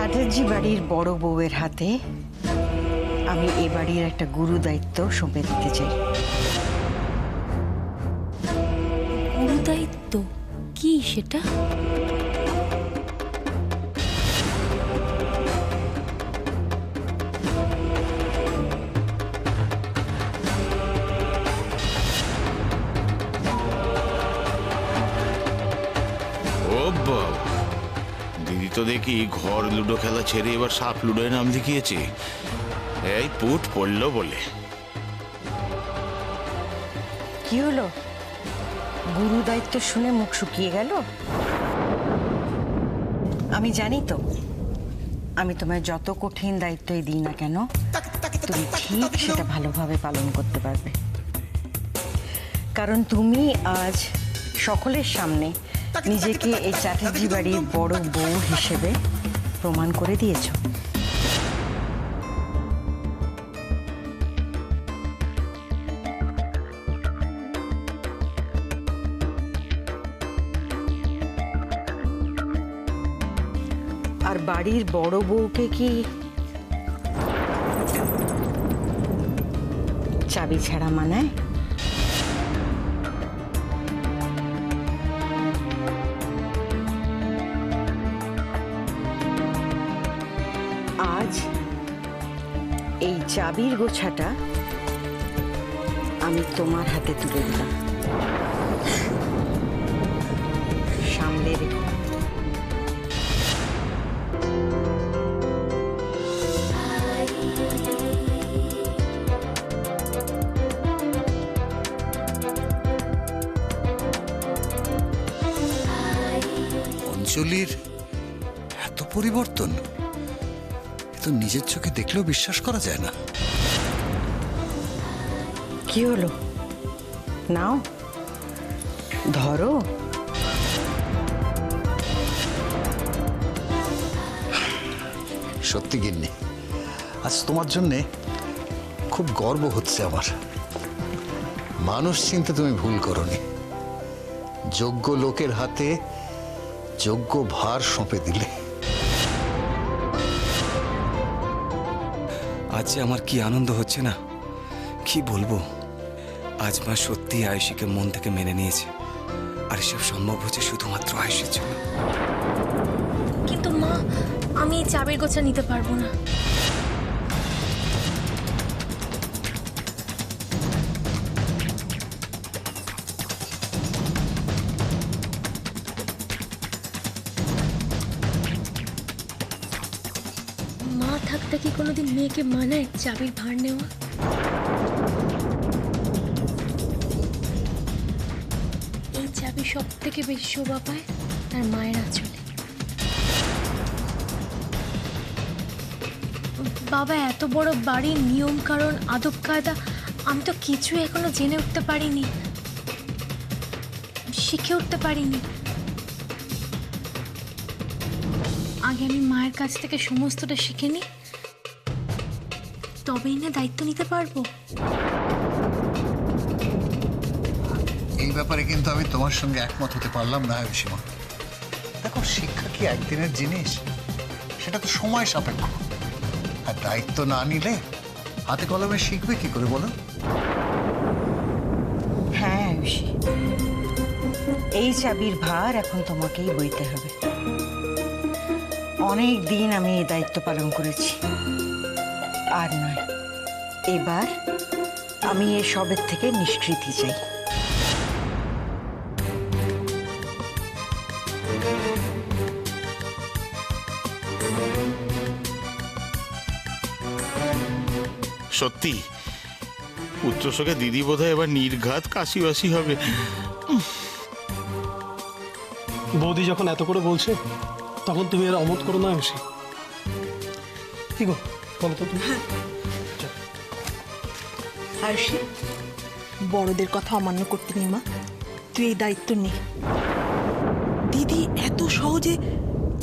চ্যাটার্জি বাড়ির বড় বউয়ের হাতে আমি এ বাড়ির একটা গুরু দায়িত্ব সঁপে দিতে চাই। গুরু দায়িত্ব কি সেটা? ও বাবা, দিদি তো দেখি ঘর লুডো খেলা ছেড়ে এবার সাপ লুডোয় নাম লিখিয়েছে। এই পুট পড়লো বলে। কি হলো, গুরু দায়িত্ব শুনে মুখ শুকিয়ে গেল? আমি জানি তো, আমি তোমায় যত কঠিন দায়িত্বই দিই না কেন, তুমি ঠিক সেটা ভালোভাবে পালন করতে পারবে। কারণ তুমি আজ সকলের সামনে নিজেকে এই চ্যাটার্জি বাড়ির বড় বউ হিসেবে প্রমাণ করে দিয়েছ। আর বাড়ির বড় বউকে কি চাবি ছাড়া মানায়? আজ এই চাবির গোছাটা আমি তোমার হাতে তুলে দিলাম, সামলে রেখো। অঞ্জলির এত পরিবর্তন, এ তো নিজের চোখে দেখলেও বিশ্বাস করা যায় না। কি হলো, নাও ধরো। সত্যি গিন্নি, আজ তোমার জন্যে খুব গর্ব হচ্ছে আমার। মানুষ চিনতে তুমি ভুল করনি, যোগ্য লোকের হাতে যোগ্য ভার সঁপে দিলে। আজ যে আমার কি আনন্দ হচ্ছে না, কি বলবো। আজ মা সত্যি আয়ুষীকে মন থেকে মেনে নিয়েছে, আর এসব সম্ভব হচ্ছে শুধুমাত্র আয়ুষীর জন্য। কিন্তু মা, আমি এই চাবির গোছা নিতে পারবো না। মা থাকতে কি কোনোদিন মেয়েকে মানায় চাবির ভার নেওয়া? এই চাবি সব থেকে বেশি শোভা পায় তার মায়ের আঁচলে। বাবা, এত বড় বাড়ির নিয়ম কারণ আদব কায়দা আমি তো কিছু এখনো জেনে উঠতে পারিনি, শিখে উঠতে পারিনি। আগে আমি মায়ের কাছ থেকে সমস্তটা শিখে নিই, তবেই না দায়িত্ব নিতে পারবো। এই ব্যাপারে কিন্তু আমি তোমার সঙ্গে একমত হতে পারলাম না আয়ুষীমা। দেখো, শিক্ষা কি একদিনের জিনিস? সেটা তো সময় সাপেক্ষ। আর দায়িত্ব না নিলে হাতে কলমে শিখবে কি করে বলো? হ্যাঁ আয়ুষী, এই চাবির ভার এখন তোমাকেই বইতে হবে। অনেক দিন আমি এই দায়িত্ব পালন করেছি, আর নয়, এবার আমি এসবের থেকে নিষ্কৃতি চাই। সত্যি পুত্রশোকে দিদি বোধহয় এবার নির্ঘাত কাশিবাসি হবে। বৌদি যখন এত করে বলছে, তখন তুমি এর অমত করো না আয়ুষী। কি গো, বলো তো তুমি। আয়ুষী, বড়দের কথা অমান্য করতে নেই মা, তুই এই দায়িত্ব নে। দিদি এত সহজে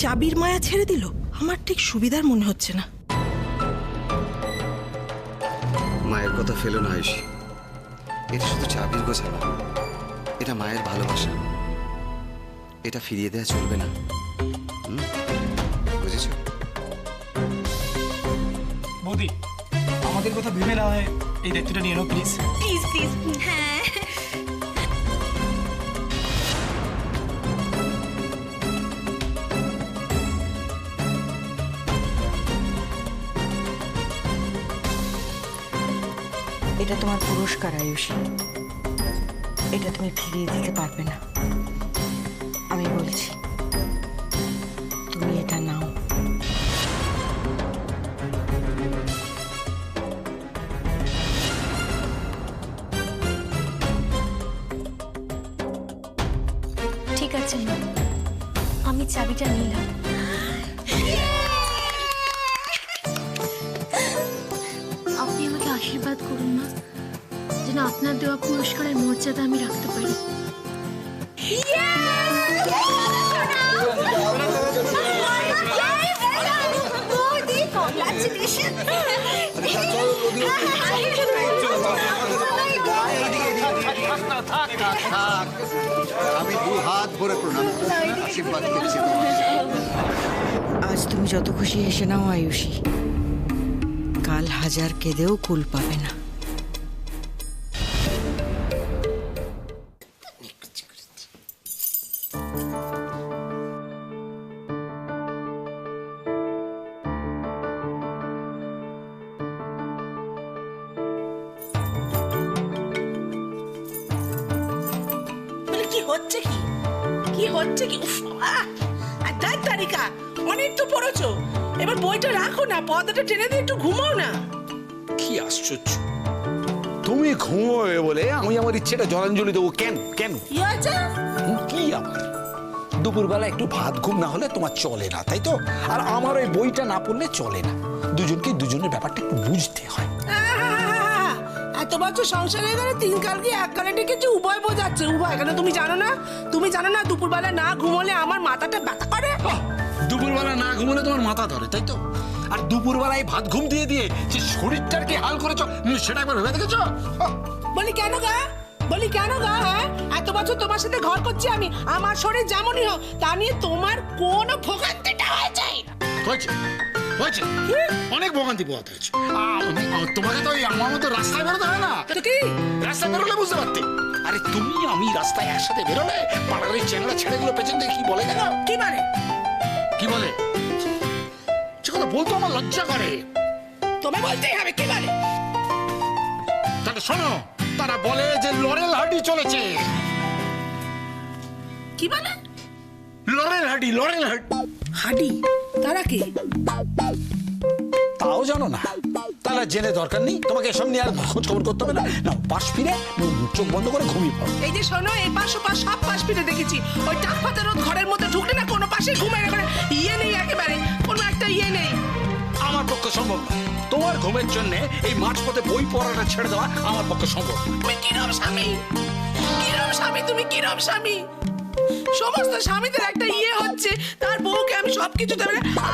চাবির মায়া ছেড়ে দিল, আমার ঠিক সুবিধার মনে হচ্ছে না। মায়ের কথা ফেলো না আয়ুষী, এটা শুধু চাবির গোছা না, এটা মায়ের ভালোবাসা। এটা ফিরিয়ে দেওয়া চলবে না, বুঝেছো? বৌদি আমাদের কথা ভেবে না হয় এই দায়িত্বটা নিয়ে নাও প্লিজ। Please please. হ্যাঁ এটা তোমার পুরস্কার আয়ুষী, এটা তুমি ফিরিয়ে দিতে পারবে না। আমি বলছি তুমি এটা নাও। ঠিক আছে মা, আমি চাবিটা নিলাম। আপনি আমাকে আশীর্বাদ করুন মা, যেন আপনার দেওয়া পুরস্কারের মর্যাদা আমি রাখতে পারি। আমি দু হাত ভরে প্রণাম করছি, আশীর্বাদ করছি তোমার। আজ তুমি যত খুশি হেসে নাও আয়ুষী, কাল হাজার কেঁদেও কুল পাবে না। বলে কি হচ্ছে কি? কি হচ্ছে কি? উফ, আর দেখ তারিকা, অনেক তো পড়েছো, এবার বইটা রাখো না, পর্দাটা টেনে দিয়ে একটু ঘুমাও না। কি আশ্চর্য, তুমি ঘুমোবে বলে আমি আমার ইচ্ছেটা জলাঞ্জলি দেবো কেন? কেন কি হয়েছে? কি আবার দুপুরবেলা একটু ভাত ঘুম না হলে তোমার চলে না, তাই তো? আর আমার ওই বইটা না পড়লে চলে না। দুজনকে দুজনের ব্যাপারটা একটু বুঝতে হয়। এত বছর সংসারে গেলে তিন কালকে এক কালে ডেকেছে, উভয় বোঝাচ্ছে উভয়। কেন তুমি জানো না? তুমি জানো না দুপুরবেলা না ঘুমোলে আমার মাথাটা ব্যথা করে? দুপুরবেলা না ঘুমোলে তোমার মাথা ধরে, তাই তো? আর দুপুরবেলায় ভাত ঘুম দিয়ে দিয়ে যে শরীরটার কি হাল করেছ সেটা একবার ভেবে দেখেছ? বলি কেন গা? বলি কেন গা? হ্যাঁ, এত বছর তোমার সাথে ঘর করছি আমি, আমার শরীর যেমনই হোক তা নিয়ে তোমার কোনো ভোগান্তিটা হয়েছে? হয়েছে হয়েছে, অনেক ভোগান্তি পোহাতে হয়েছে। তোমাকে তো ওই আমার মতো রাস্তায় বেরোতে হয় না। তো কি রাস্তায় বেরোলে বুঝতে পারতে। আরে তুমি আমি রাস্তায় একসাথে বেরোলে পাড়ার ওই চেংড়া ছেলেগুলো পেছন থেকে কি বলে জানো? কি মানে? কি বলে সে কথা বলতো আমার লজ্জা করে। তোমায় বলতেই হবে কি মানে? তাহলে শোনো, তারা বলে যে লরেল হার্ডি চলেছে। কি মানে? Laurel Hardy, Laurel Hardy. Hardy? তারা কি? তাও জানো না? তাহলে জেনে দরকার নেই, তোমাকে এসব নিয়ে আর খোঁজ খবর করতে হবে না। না, পাশ ফিরে চোখ বন্ধ করে ঘুমিয়ে পড়ো। এই যে শোনো, এই পাশ ও পাশ সব পাশ ফিরে দেখেছি, ওই টাক পাতা রোদ ঘরের মধ্যে ঢুকলে না কোনো পাশে ঘুমের একেবারে ইয়ে নেই, একেবারে কোনো একটা ইয়ে নেই। আমার পক্ষে সম্ভব না। তোমার ঘুমের জন্য এই মাঝপথে বই পড়াটা ছেড়ে দেওয়া আমার পক্ষে সম্ভব না। তুমি কিরম স্বামী? কিরম স্বামী তুমি? কিরম স্বামী? সমস্ত স্বামীদের একটা ইয়ে হচ্ছে, তার বউকে আমি সবকিছু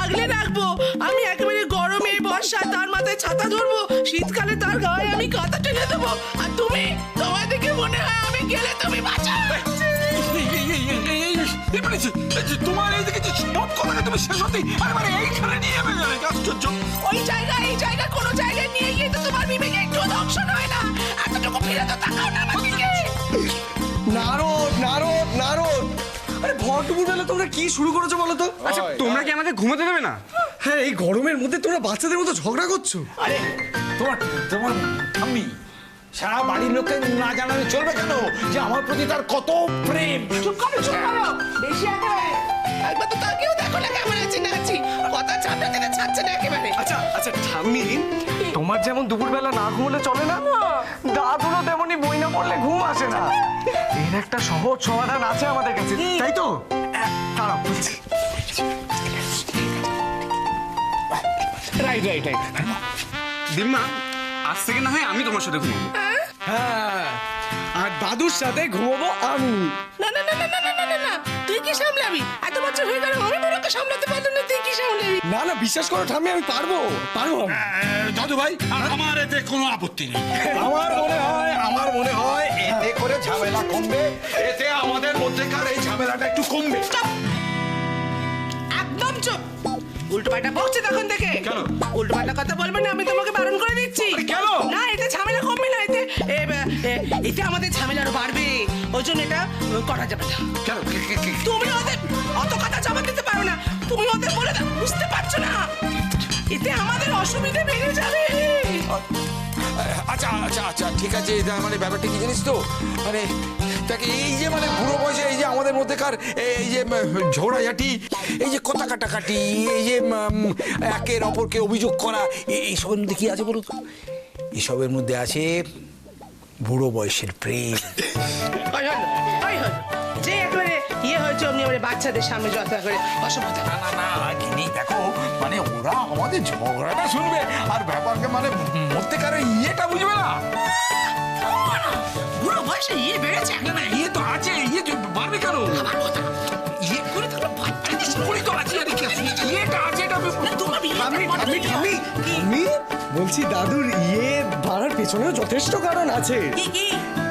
আগলে রাখবো। আমি একেবারে গরমে বর্ষা তার মাথায় ছাতা ধরবো, শীতকালে তার গায়ে আমি কাঁথা টেনে দেবো। আর তুমি, তোমার দিকে মনে হয় আমি গেলে তুমি বাঁচা। তোমার এইদিকে যে সব কথাটা তুমি শেষ হতে মানে এইখানে নিয়ে যাবে জানে আশ্চর্য। ওই জায়গা এই জায়গা কোনো জায়গায় নিয়ে গিয়ে তো তোমার বিবেকে একটু দংশন হয় না? এতটুকু ফিরে তো তাকাও না আমার দিকে। নারদ নারদ নারদ, আরে ভর দুপুর বেলা তোমরা কি শুরু করেছো বলো তো? আচ্ছা তোমরা কি আমাকে ঘুমাতে দেবে না? হ্যাঁ, এই গরমের মধ্যে তোমরা বাচ্চাদের মতো ঝগড়া করছো। আরে তোমার তোমার আমি সারা বাড়ির লোককে না জানালে চলবে কেন যে আমার প্রতি তার কত প্রেম? চুপ করো, চুপ করো, বেশি একেবারে। একবার তো তাকেও দেখো না কেমন আছি না আছি, কথা চাপড়ে দিলে ছাড়ছে না একেবারে। আচ্ছা আচ্ছা ঠাম্মি, তোমার যেমন দুপুরবেলা না ঘুমলে চলে না, দাদুরও তেমনি বই না পড়লে ঘুম আসে না। এর একটা সহজ সমাধান আছে আমাদের কাছে, তাই তো? তারা বলছি রাইট রাইট রাইট। দিম্মা, আজ থেকে না হয় আমি তোমার সাথে ঘুমাবো। হ্যাঁ, আর দাদুর সাথে ঘুমাবো আমি। না না না না না না না না, তুই কি সামলাবি? এত বছর হয়ে গেল আমি বড়কে সামলাতে পারলাম না, তুই কি সামলাবি? না না, বিশ্বাস করো ঠাম্মি, আমি পারবো পারবো। দাদু ভাই, আমার এতে কোনো আপত্তি নেই। আমার মনে হয় এতে করে ঝামেলা কমবে, এতে আমাদের মধ্যেকার এই ঝামেলাটা একটু কমবে। একদম চুপ। উল্টো পাল্টা বকছে তখন থেকে কেন? উল্টো পাল্টা কথা বলবে না, আমি তোমাকে বারণ করে দিচ্ছি। কেন? না, এতে ঝামেলা কমবে না, এতে আমাদের ঝামেলা আরো বাড়বে। ওই জন্য এটা করা যাবে না। কেন? তুমি ওদের অত কথা জবাব দিতে পারো না, তুমি ওদের বলে দাও, বুঝতে পারছো না? এতে আমাদের অসুবিধা বেড়ে যাবে। আচ্ছা আচ্ছা আচ্ছা ঠিক আছে, এটা মানে ব্যাপারটা কি জানিস তো, মানে তাকে এই যে মানে বুড়ো বয়সে এই যে আমাদের মধ্যেকার এই যে ঝগড়াঝাটি, এই যে কথা কাটাকাটি, এই যে একের অপরকে অভিযোগ করা, এইসবের মধ্যে কি আছে বলো তো? এসবের মধ্যে আছে বুড়ো বয়সের প্রেম। ওই হলো, ওই হলো। যে একেবারে ইয়ে হয়েছে অমনি আমরা বাচ্চাদের সামনে যথা করে অসভ্যতা। না না না গিনি, দেখো মানে ওরা আমাদের ঝগড়াটা শুনবে আর ব্যাপারকে মানে মধ্যেকার ইয়েটা বুঝবে না। বুড়ো বয়সে ইয়ে বেড়েছে একেবারে। ইয়ে তো আছে, ইয়ে বাড়বে কেন? আমার কথা ইয়ে করে তো বাচ্চাদের শুনি তো আছে, আর কি আছে? ইয়েটা আছে, এটা আমি বলছি দাদুর ইয়ে বাড়ার পেছনেও যথেষ্ট কারণ আছে।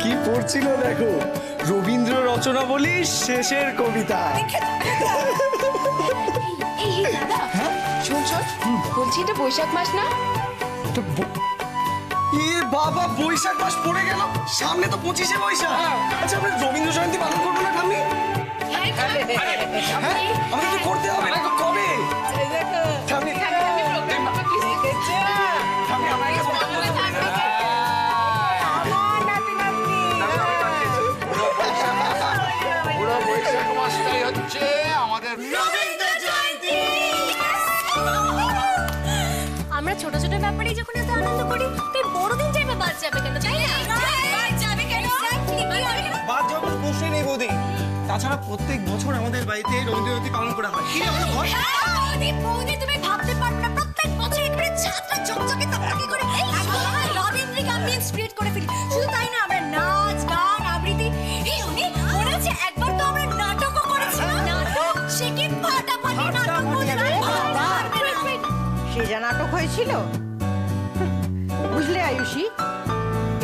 কি পড়ছিল দেখো, রবীন্দ্র রচনা বলি শেষের কবিতা। এই দাদা শোন শোন, বলছি এটা বৈশাখ মাস না? এ বাবা, বৈশাখ মাস পড়ে গেল, সামনে তো 25শে বৈশাখ। আচ্ছা আমরা রবীন্দ্র জয়ন্তী পালন করবো না ঠাম্মি? হ্যাঁ, আমাদের তো করতে হবে। কবে? ঠাম্মি, ঠাম্মি, আমার কাছে বলতে হবে। পুরো বৈশাখ মাসটাই হচ্ছে আমাদের আমরা ছোট ছোট ব্যাপারেই যখন এত আনন্দ করি, তুই বড়দিন টাইমে বাদ যাবে কেন, তাই না? বাদ যাবে কেন? বাদ যাওয়ার কোনো প্রশ্নই নেই বৌদি। তাছাড়া প্রত্যেক বছর আমাদের বাড়িতে রবীন্দ্র জয়ন্তী পালন করা হয়। কি রে, আমাদের ঘর? বৌদি তুমি ভাবতে পারবে না, প্রত্যেক বছর একেবারে ছাত্রা চকচকে তকতকে করে রবীন্দ্রিক অ্যাম্বিয়েন্স ক্রিয়েট করে ফেলি। শুধু তাই না, আমরা নাচ গান আবৃত্তি, এই অনেক মনে আছে একবার তো আমরা নাটকও করেছিলাম। নাটক সে কি ফাটাফাটি নাটক বলে না? সে যা নাটক হয়েছিল, বুঝলে আয়ুষী,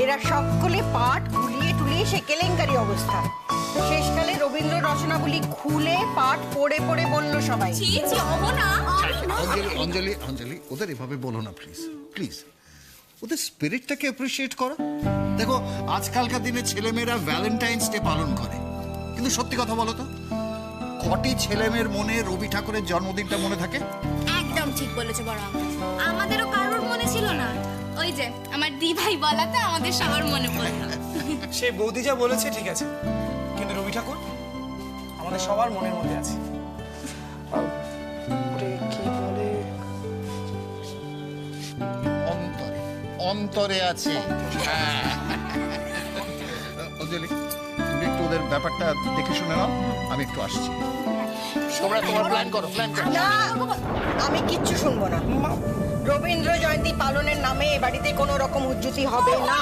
এরা সকলে পাঠ গুলিয়ে টুলিয়ে সে কেলেঙ্কারি অবস্থা। শেষকালে রবীন্দ্র রচনাবলী খুলে পাঠ পড়ে পড়ে বলল সবাই। ছি ছি অমনা, অঞ্জলি অঞ্জলি অঞ্জলি, ওদের এভাবে বলো না প্লিজ প্লিজ। ওদের স্পিরিটটাকে অ্যাপ্রিসিয়েট করো। দেখো আজকালকার দিনে ছেলেমেয়েরা ভ্যালেন্টাইন্স ডে পালন করে, কিন্তু সত্যি কথা বলো তো, কটি ছেলেমেয়ের মনে রবি ঠাকুরের জন্মদিনটা মনে থাকে? একদম ঠিক বলেছো বড় আম্মা। আমাদেরও কারোর মনে ছিল না, ওই যে আমার দি ভাই বলাতে আমাদের সবার মনে পড়লো। সে বৌদি যা বলেছে ঠিক আছে, কিন্তু রবি ঠাকুর আমাদের সবার মনের মধ্যে আছে। কি বলে, অন্তরে অন্তরে আছে। হ্যাঁ। অঞ্জলি, তুমি একটু ওদের ব্যাপারটা দেখে শুনে নাও, আমি একটু আসছি। তোমরা তোমার প্ল্যান করো, প্ল্যান করো। না, আমি কিচ্ছু শুনবো না। রবীন্দ্র জয়ন্তী পালনের নামে এ বাড়িতে কোনো রকম উজ্জুতি হবে না।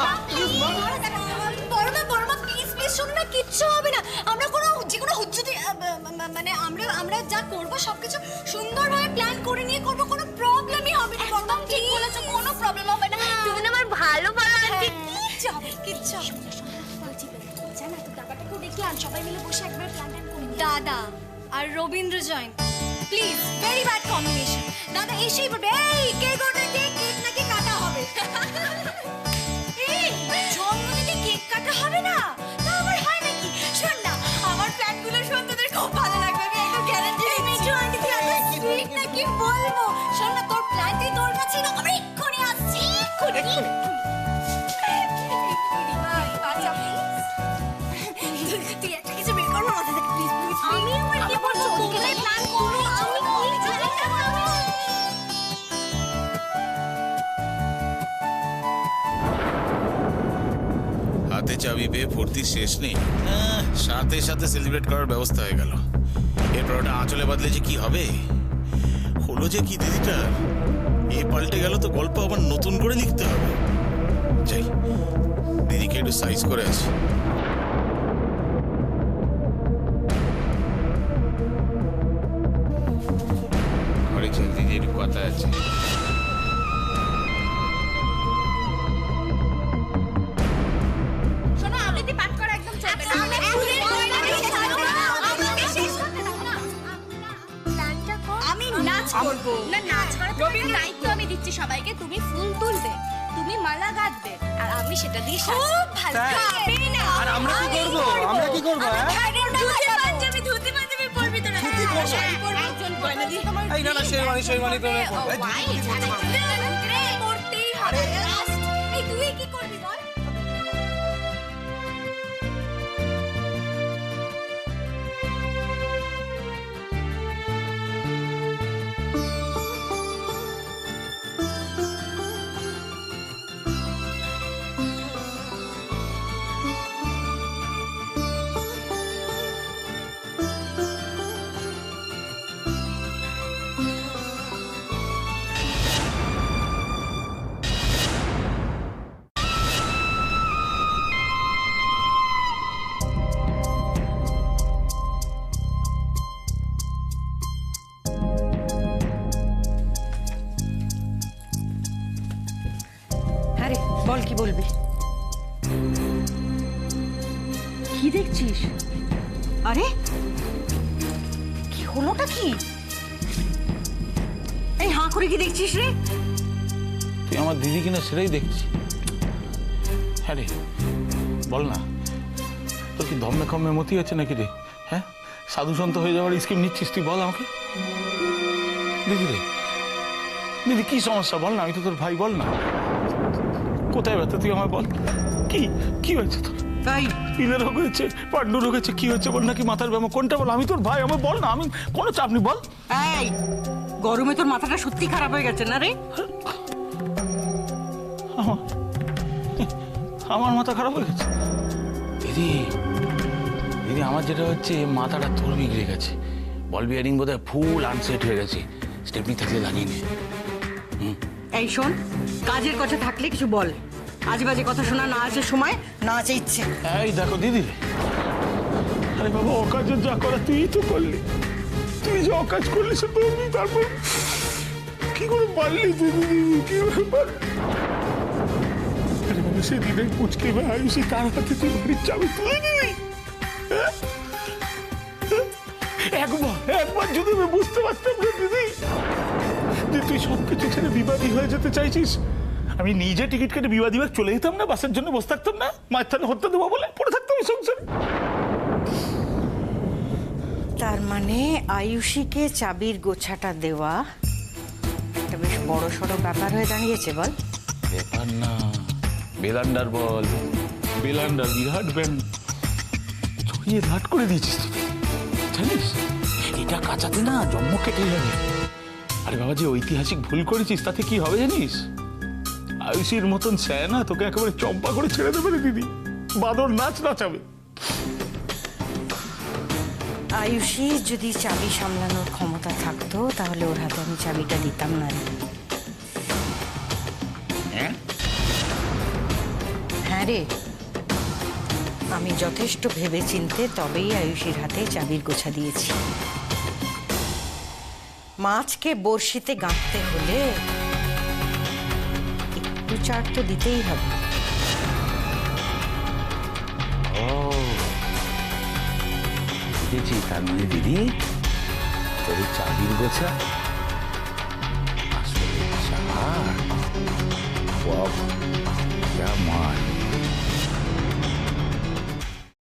বড়মা প্লিজ প্লিজ শোনো না, কিচ্ছু হবে না। আমরা কোনো যে কোনো হুজ্জুতি মানে আমরা যা করব সবকিছু সুন্দরভাবে প্ল্যান করে নিয়ে করব, কোনো প্রবলেমই হবে না। বড়মা ঠিক বলেছো, কোনো প্রবলেম হবে না। তুমি না আমার ভালো আন্টি, কিচ্ছু হবে কিচ্ছু হবে না। বলছি জানা তো ব্যাপারটাকেও দেখি আর সবাই মিলে বসে একবার প্ল্যান করি। দাদা আর Rabindra Jayanti, please, very bad combination. দাদা এসেই বলবে এই কেক অর্ডার দিয়ে কেক নাকি কাটা হবে। এই জন্মদিনে কেক কাটা হবে না, তা আবার হয় নাকি? শোন না, আমার প্ল্যানগুলো শোন, তোদের খুব ভালো লাগবে, আমি একদম গ্যারান্টি দিচ্ছি। মিঠু আন্টি তুই এত সুইট না, কি বলবো। শোন না, তোর প্ল্যান তুই তোর কাছেই রাখ, আমি এক্ষুনি আসছি, এক্ষুনি। তুই একটা কিছু বের কর না মাথা থেকে, প্লিজ প্লিজ। আমি আমার কি বলছো, ওদিকে যাই প্ল্যান করো, আমি কি জানি না। হাতে চাবি পেয়ে ফুর্তির শেষ নেই। সাথে সাথে সেলিব্রেট করার ব্যবস্থা হয়ে গেল। এরপর ওটা আঁচলে বাদলে যে কি হবে, হলো যে কি দিদিটা, এ পাল্টে গেল তো গল্প আবার নতুন করে লিখতে হবে। যাই, দিদিকে একটু সাইজ করে আছি। ঘরে চল, দিদি একটু কথা আছে। শোনো, আবৃত্তি পাঠ করা একদম চলবে না। আমি নাচ করবো। রবির দায়িত্ব আমি দিচ্ছি সবাইকে, তুমি ফুল তুলবে, তুমি মালা গাঁথবে, আর আমি সেটা দিয়ে খুব ভালো আর আমরা কি করবো? আমরা কি করবো? ধুতি পাঞ্জাবি পরবি তোরা, শাড়ি পরবি, একজন গয়না দিয়ে এই না না শেরওয়ানি তো করতেই হবে। এই তুই কি করবি বল? হ্যাঁ রে, বল কি বলবি? কি দেখছিস? আরে কি হলোটা কি? এই হাঁ করে কি দেখছিস রে? তুই আমার দিদি কিনা সেটাই দেখছি। হ্যাঁ রে, বল না, তোর কি ধর্মে কর্মে মতি আছে নাকি রে? হ্যাঁ, সাধু সন্ত হয়ে যাওয়ার স্কিম নিচ্ছিস তুই? বল আমাকে দিদি রে, দিদি কি সমস্যা বল না, আমি তো তোর ভাই, বল না কোথায় ব্যথা তুই আমার বল। কি কি হয়েছে তোর? তাই পিলের রোগ হয়েছে, পান্ডু রোগ হয়েছে, কি হয়েছে বল, নাকি মাথার ব্যামো, কোনটা বল? আমি তোর ভাই, আমার বল না, আমি কোনো চাপ নেই, বল। এই গরমে তোর মাথাটা সত্যি খারাপ হয়ে গেছে না রে? আমার মাথা খারাপ হয়ে গেছে দিদি। দিদি আমার যেটা হচ্ছে মাথাটা তোর বিগড়ে গেছে, বল বিয়ারিং বোধহয় ফুল আনসেট হয়ে গেছে, স্টেপনি থাকলে লাগিয়ে নে। এই শোন, কাজের কথা থাকলে কিছু বল, আজে বাজে কথা শোনা না আছে সময়, না আছে ইচ্ছে। এই দেখো দিদি, আরে বাবা অকাজে যা করা তুই তো করলি, তুই যে অকাজ করলি সে তো আমি, তারপর কি করে পারলি তুই দিদি, কি করে পারলি? আরে বাবা সেদিন এই পুচকে বা আয়ুষি তার হাতে তুই বাড়ির চাবি তুলে দিবি? একবার যদি আমি বুঝতে পারতাম না দিদি যে তুই সবকিছু ছেড়ে বিবাদী হয়ে যেতে চাইছিস, আমি নিজে টিকিট কেটে বিবাদী হয়ে চলে যেতাম না, বাসের জন্য বসে থাকতাম না, মায়ের থানে হত্যা দেবো বলে পড়ে থাকতাম এই সংসারে। তার মানে আয়ুষীকে চাবির গোছাটা দেওয়া একটা বেশ বড় সড়ো ব্যাপার হয়ে দাঁড়িয়েছে। বল ব্যাপার না, বেলান্ডার বল, বেলান্ডার বিরাট ব্যান্ড ছড়িয়ে ঘাট করে দিয়েছিস তুই, জানিস এটা কাঁচাতে না জন্ম কেটে যাবে। আরে বাবা যে ঐতিহাসিক ভুল করেছিস তাতে কি হবে জানিস? আয়ুষীর মতন স্যায় না তোকে একেবারে চম্পা করে ছেড়ে দেবে রে দিদি, বাদর নাচ নাচাবে। আয়ুষী যদি চাবি সামলানোর ক্ষমতা থাকতো তাহলে ওর হাতে আমি চাবিটা দিতাম না রে। হ্যাঁ রে, আমি যথেষ্ট ভেবে চিনতে তবেই আয়ুষীর হাতে চাবির গোছা দিয়েছি। মাছকে বড়শিতে গাঁথতে হলে একটু চার তো দিতেই হবে। বুঝেছি, তার মানে দিদি তোর চাবির গোছা আসলে চার। বাহ, क्या मान